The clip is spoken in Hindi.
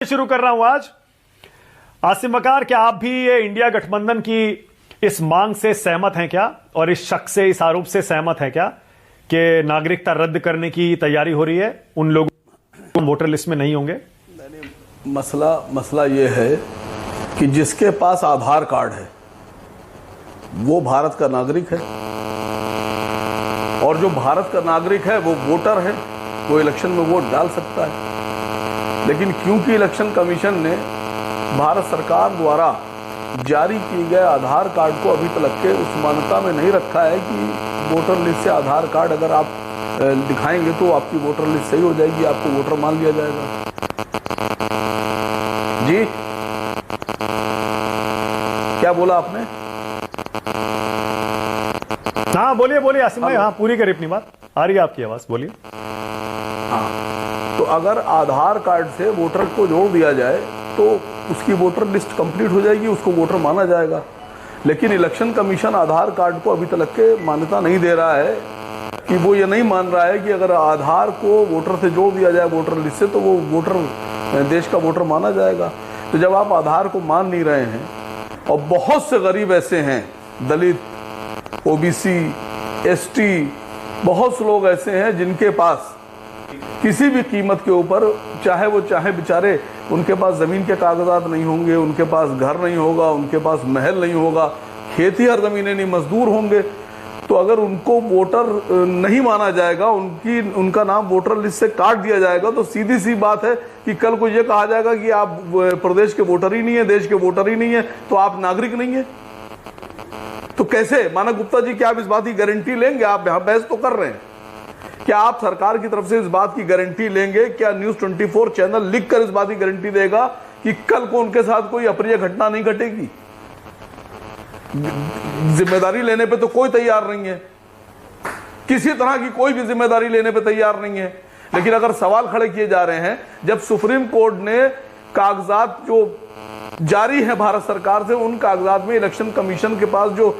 शुरू कर रहा हूं आज। आसिम वकार, क्या आप भी ये इंडिया गठबंधन की इस मांग से सहमत हैं क्या, और इस शक से, इस आरोप से सहमत हैं क्या कि नागरिकता रद्द करने की तैयारी हो रही है उन लोगों वोटर लिस्ट में नहीं होंगे? मसला ये है कि जिसके पास आधार कार्ड है वो भारत का नागरिक है, और जो भारत का नागरिक है वो वोटर है, वो इलेक्शन में वोट डाल सकता है। लेकिन क्योंकि इलेक्शन कमीशन ने भारत सरकार द्वारा जारी किए गए आधार कार्ड को अभी तक के उस मान्यता में नहीं रखा है कि वोटर लिस्ट से आधार कार्ड अगर आप दिखाएंगे तो आपकी वोटर लिस्ट सही हो जाएगी, आपको वोटर मान लिया जाएगा। जी क्या बोला आपने? हाँ बोलिए बोलिए आसिम भाई, हाँ पूरी करिए अपनी बात, आ रही है आपकी आवाज, बोलिए। हाँ, तो अगर आधार कार्ड से वोटर को जोड़ दिया जाए तो उसकी वोटर लिस्ट कंप्लीट हो जाएगी, उसको वोटर माना जाएगा। लेकिन इलेक्शन कमीशन आधार कार्ड को अभी तक के मान्यता नहीं दे रहा है कि वो ये नहीं मान रहा है कि अगर आधार को वोटर से जोड़ दिया जाए वोटर लिस्ट से तो वो वोटर देश का वोटर माना जाएगा। तो जब आप आधार को मान नहीं रहे हैं, और बहुत से गरीब ऐसे हैं, दलित, ओबीसी, एसटी, बहुत से लोग ऐसे हैं जिनके पास किसी भी कीमत के ऊपर, चाहे बेचारे उनके पास जमीन के कागजात नहीं होंगे, उनके पास घर नहीं होगा, उनके पास महल नहीं होगा, खेती हर जमीनें नहीं, मजदूर होंगे, तो अगर उनको वोटर नहीं माना जाएगा, उनका नाम वोटर लिस्ट से काट दिया जाएगा, तो सीधी सी बात है कि कल को ये कहा जाएगा कि आप प्रदेश के वोटर ही नहीं है, देश के वोटर ही नहीं है, तो आप नागरिक नहीं है। तो कैसे मानक गुप्ता जी, क्या आप इस बात की गारंटी लेंगे? आप यहां बहस तो कर रहे हैं, क्या आप सरकार की तरफ से इस बात की गारंटी लेंगे? क्या न्यूज 24 चैनल लिखकर इस बात की गारंटी देगा कि कल को उनके साथ कोई अप्रिय घटना नहीं घटेगी? जिम्मेदारी लेने पे तो कोई तैयार नहीं है, किसी तरह की कोई भी जिम्मेदारी लेने पे तैयार नहीं है। लेकिन अगर सवाल खड़े किए जा रहे हैं, जब सुप्रीम कोर्ट ने कागजात जो जारी है भारत सरकार से, उन कागजात में इलेक्शन कमीशन के पास जो